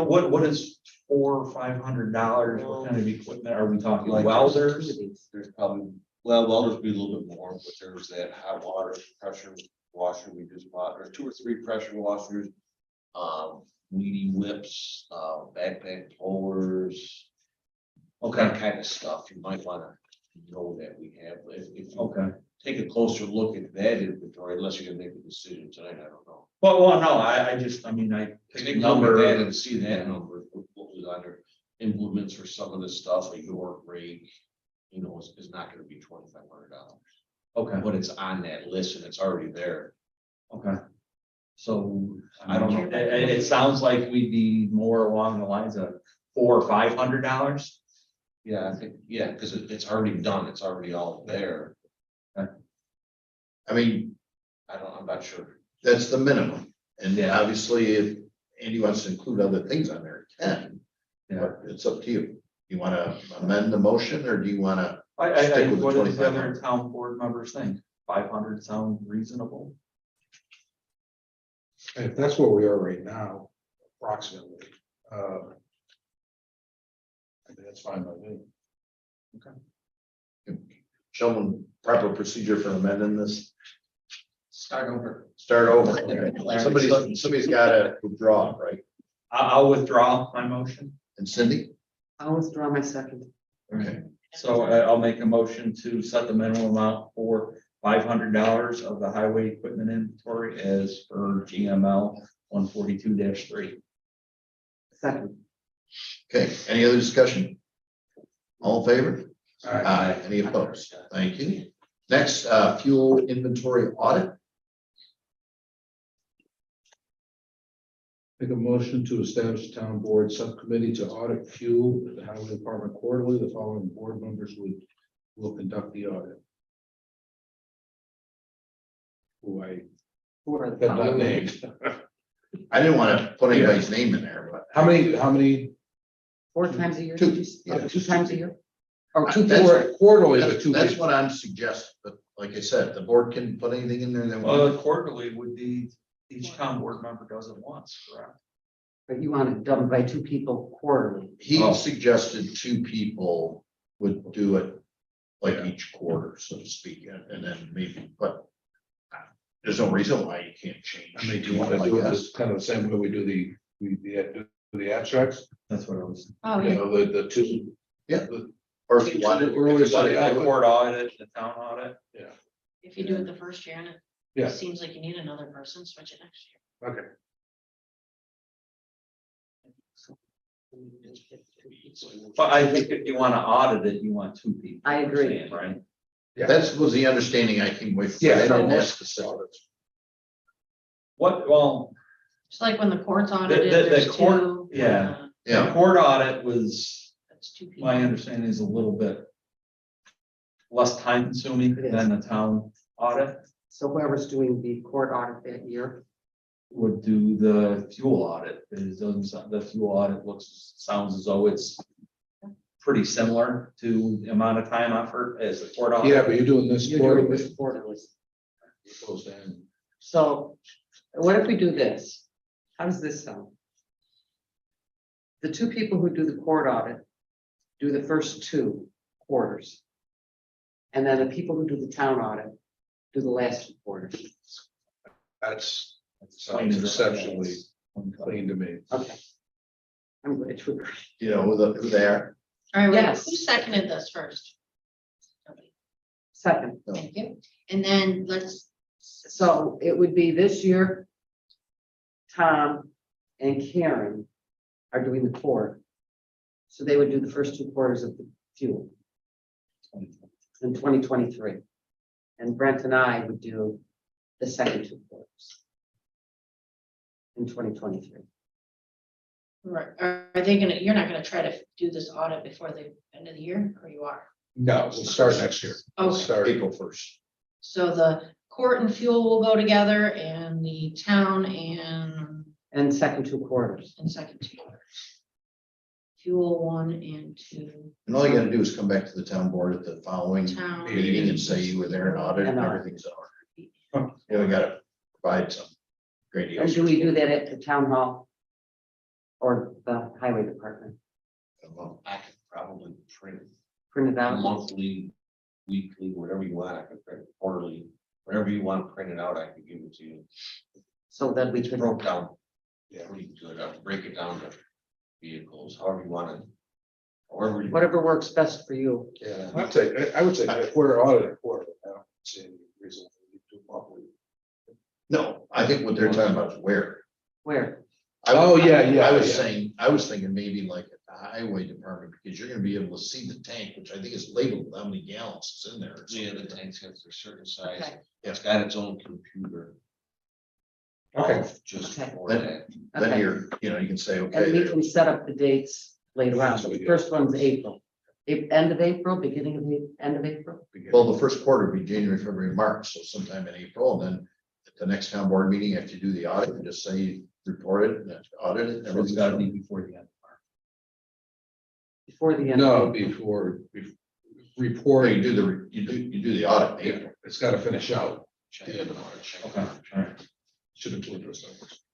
what is $400 or $500? What kind of equipment are we talking? Like Welders? There's probably, well, welders be a little bit more, but there's that hot water pressure washer we just bought. There's 2 or 3 pressure washers. Weedy whips, backpack blowers. Okay, That kind of stuff. You might want to know that we have, if you okay. take a closer look at that inventory, unless you're gonna make a decision tonight, I don't know. Well, no, I picked Take a a number number. that and see that number, what was under implements for some of this stuff, like your rate, is not gonna be $2,500. Okay, But it's on that list and it's already there. okay. So, I don't know, it sounds like we'd be more along the lines of $400 or $500. Yeah, I think, yeah, because it's already done, it's already all there. I mean, I'm not sure. that's the minimum, and Yeah. obviously, if Andy wants to include other things on there, he can. Yeah. But it's up to you. You want to amend the motion, or do you want to? I, Stick with the what does the other 2,500. town board members think? 500 sound reasonable? And if that's where we are right now, approximately, I think that's fine by me. Sheldon, proper procedure for amending this? Start over. Start over. Okay. Somebody's got to withdraw, right? I'll withdraw my motion. And Cindy? I'll withdraw my second. Okay. So I'll make a motion to set the minimum amount for $500 of the highway equipment inventory as per GML 142-3. Second. Okay, any other discussion? All in favor? Aye. Any opposed? Thank you. Next, fuel inventory audit. Make a motion to establish a town board subcommittee to audit fuel at the highway department quarterly. The following board members will conduct the audit. Who I Who are have the not following? named. I didn't want to put anybody's name in there, but. How many? 4 times a year? Two. did you say? Yeah, Oh, 2 just times two. a year? Or two That's board, Quarterly, the That's two. that's what I'm suggesting, but like I said, the board can put anything in there that. Well, quarterly would be, each town board member does it once, correct? but you want it done by 2 people quarterly. He Oh. suggested 2 people would do it like Yeah. each quarter, so to speak, and then maybe, but there's no reason why you can't change. I mean, do you want to do this kind of the same way we do the abstracts? That's what I was. Oh, You yeah. know, the two. Yeah. the- Or if you want to, Earlier if you want Sunday, to- The court audit, the town audit. Yeah, If you do it the first year and it Yeah. seems like you need another person, switch it next year. okay. But I think if you want to audit it, you want 2 people. I you're agree. saying, Right? that was the understanding I came with. Yeah, I didn't so- ask the salary. What, well, It's like when the court's audited, the there's court- 2. yeah. the Yeah, court audit was, That's 2 people. my understanding is a little bit less time consuming It is. than the town audit. So whoever's doing the court audit that year, Would do the fuel audit. It doesn't, the fuel audit sounds as though it's pretty similar to the amount of time effort as the court audit. Yeah, but you're doing this you're doing quarterly. this quarterly. Opposed to annual. So what if we do this? How does this sound? The 2 people who do the court audit do the first 2 quarters. And then the people who do the town audit do the last 2 quarters. That's, sounds exceptionally clean to me. Okay. I'm glad to agree. you know, who they are. All right, wait, Yes. who seconded this first? Nobody. Second, Thank you. And then let's, so it would be this year. Tom and Karen are doing the court. So they would do the first 2 quarters of the fuel in 2023. And Brent and I would do the second 2 quarters in 2023. right, are they gonna, you're not gonna try to do this audit before the end of the year, or you are? No, we'll start next year. We'll Okay, start. April 1st. so the court and fuel will go together and the town And second 2 quarters. and second 2 quarters. Fuel 1 and 2, And all you gotta do is come back to the town board at the following town. meeting and say you were there and audited and everything's in order. You know, we gotta provide some great And deals. do we do that at the town hall? Or the highway department? Well, I could probably print Print it out? monthly, weekly, whatever you want, I could print quarterly, whatever you want printed out, I could give it to you. So that we It's can, broke down Yeah. pretty good, I'll break it down to vehicles, however you want it. However, you- whatever works best for you. Yeah, I would say a quarter audit, a quarter. I don't see any reason we do monthly. No, I think what they're talking about is where. Where? Oh, yeah, I was yeah. saying, I was thinking maybe like at the highway department, because you're gonna be able to see the tank, which I think is labeled how many gallons is in there. or Yeah, the something. tanks have a certain size, Okay. it's got its own computer. Okay. Just Okay. for that. Then Okay. you're, you know, you can say, And we okay, can set up the dates later on. So we The get- first one's April. End of April, beginning of the, end of April? well, the first quarter would be January, February, March, so sometime in April, and then at the next town board meeting, after you do the audit, you just say you report it, and audit it, So it's everything's gotta be done. before the end of March. Before the end. No, of April. before Or reporting. you do the audit in April. It's gotta finish out. The end of March. Okay, all right. Should include those numbers.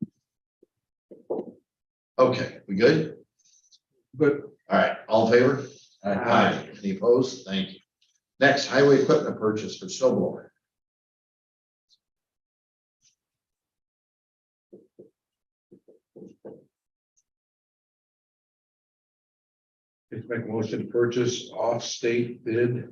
Okay, we good? But All right, all in favor? Aye. Any opposed? Thank you. Next, highway equipment purchase for snow blower. let's make a motion to purchase off-state bid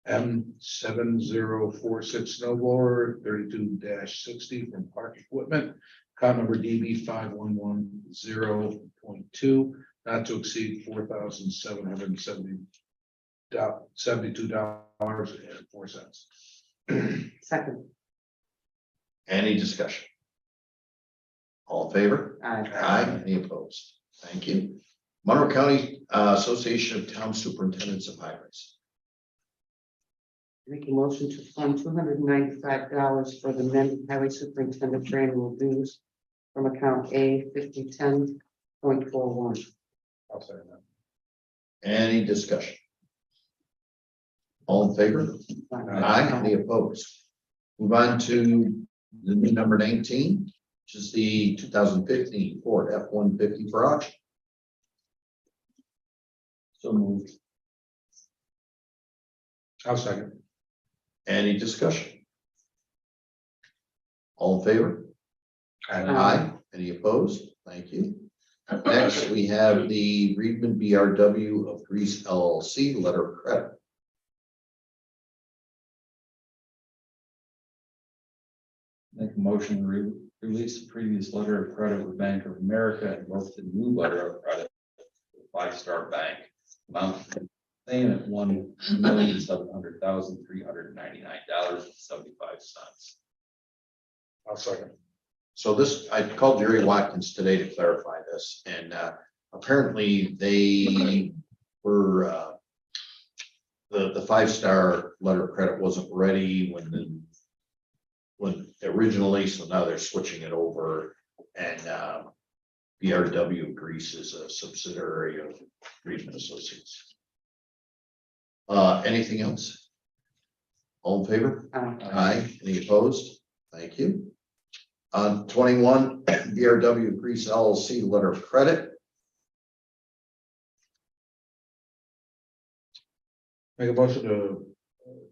M7046 snow blower 32-60 from Park Equipment. Account number DB 5110.2, not to exceed $4,772.04. Second, Any discussion? All in favor? Aye. Any opposed? Thank you. Monroe County Association of Town Superintendents of Highways. Make a motion to fund $295 for the amended highway superintendent for annual dues from account A 5010.41. I'll say that. Any discussion? All in favor? Aye. Any opposed? Move on to the new number 19, which is the 2015 Ford F-150 for auction. So moved. I'll second. Any discussion? All in favor? Aye. Any opposed? Thank you. Next, we have the Reedman BRW of Greece LLC letter of credit. Make a motion to release the previous letter of credit with Bank of America and wrote the new letter of credit with Five Star Bank. Amount staying at $1,700,399.75. I'll second. So this, I called Jerry Watkins today to clarify this, and apparently they were the five-star letter of credit wasn't ready when originally, so now they're switching it over, and BRW Greece is a subsidiary of Reedman Associates. Anything else? All in favor? Aye. Any opposed? Thank you. On 21, BRW Greece LLC letter of credit. Make a motion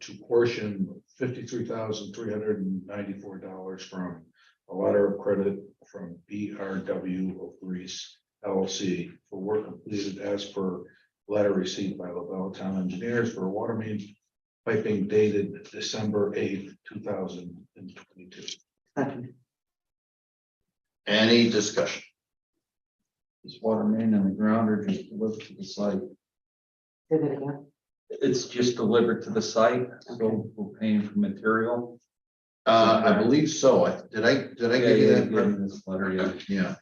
to portion $53,394 from a letter of credit from BRW of Greece LLC for work completed as per letter received by LaBelle Town Engineers for water main piping dated December 8th, 2022. Second. Any discussion? This water main and the ground are just delivered to the site. Say that again. It's just delivered to the site, so we're paying for material. I believe so. Did I give you that? This letter, yeah.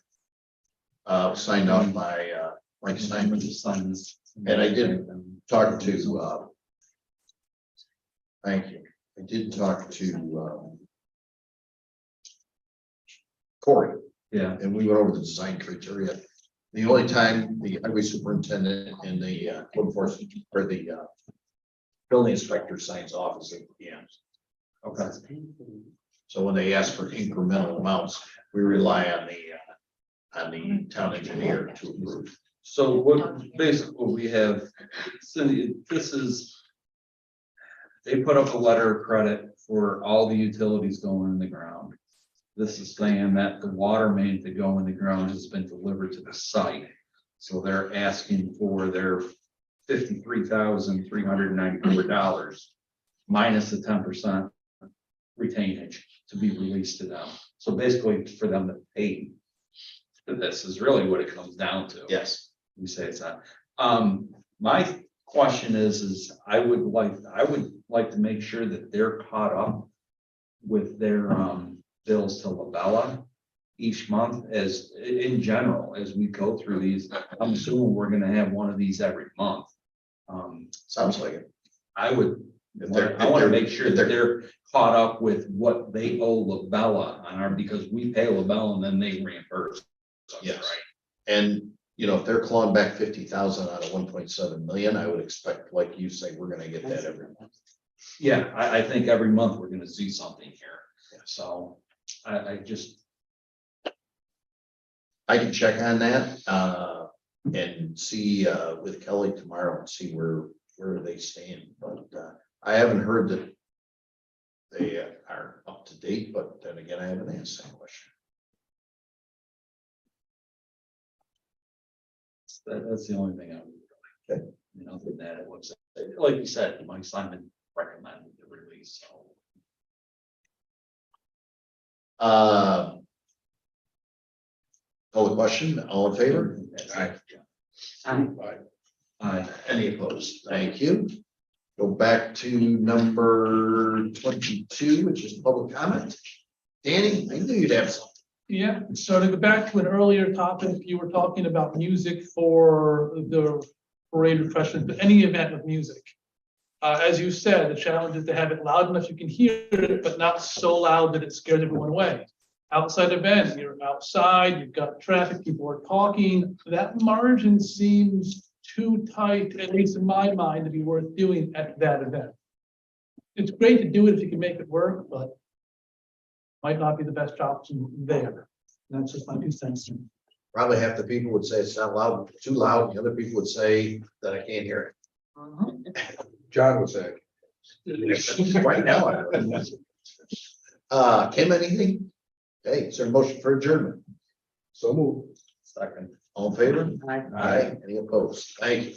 Yeah. Signed off by Mike Steinman. And I did talk to thank you. I did talk to Corey, Yeah, and we went over the design criteria. The only time the highway superintendent and the code enforcement or the building inspector signs off is at the end. okay. So when they ask for incremental amounts, we rely on the town engineer to approve. So what basically we have, Cindy, this is. They put up a letter of credit for all the utilities going in the ground. This is saying that the water main to go in the ground has been delivered to the site. So they're asking for their $53,394 minus the 10% retainage to be released to them. So basically for them to pay. This is really what it comes down to. Yes. We say it's not. My question is I would like to make sure that they're caught up with their bills to Labella each month as in general, as we go through these. I'm assuming we're gonna have one of these every month. Sounds like it. I would, If they're- I want to make sure if that they're caught up with what they owe Labella on our, because we pay Labella and then they reimburse us, Yes. right? And, you know, if they're clawing back 50,000 out of 1.7 million, I would expect, like you say, we're gonna get that every month. Yeah, I think every month we're gonna see something here. So I just, I can check on that, and see, with Kelly tomorrow and see where they stand, but, I haven't heard that they are up to date, but then again, I haven't asked that question. that's the only thing I would. Okay. You know, other than that, it looks like you said, Mike Simon recommended the release, so. Call the question, all in favor? Aye. Aye. Any opposed? Thank you. Go back to number 22, which is public comment. Danny, I knew you'd have some. Yeah, so to go back to an earlier topic, you were talking about music for the parade refreshments, but any event of music. As you said, the challenge is to have it loud enough you can hear it, but not so loud that it scares everyone away. Outside event, you're outside, you've got traffic, people are talking, that margin seems too tight, at least in my mind, to be worth doing at that event. It's great to do it if you can make it work, but might not be the best option there. That's just my 2 cents. Probably half the people would say it's not loud, too loud, the other people would say that I can't hear John was saying. it. Right now. I don't. Kim, anything? Okay, is there a motion for adjournment? So move. All in favor? I Aye. Any opposed? Thank you.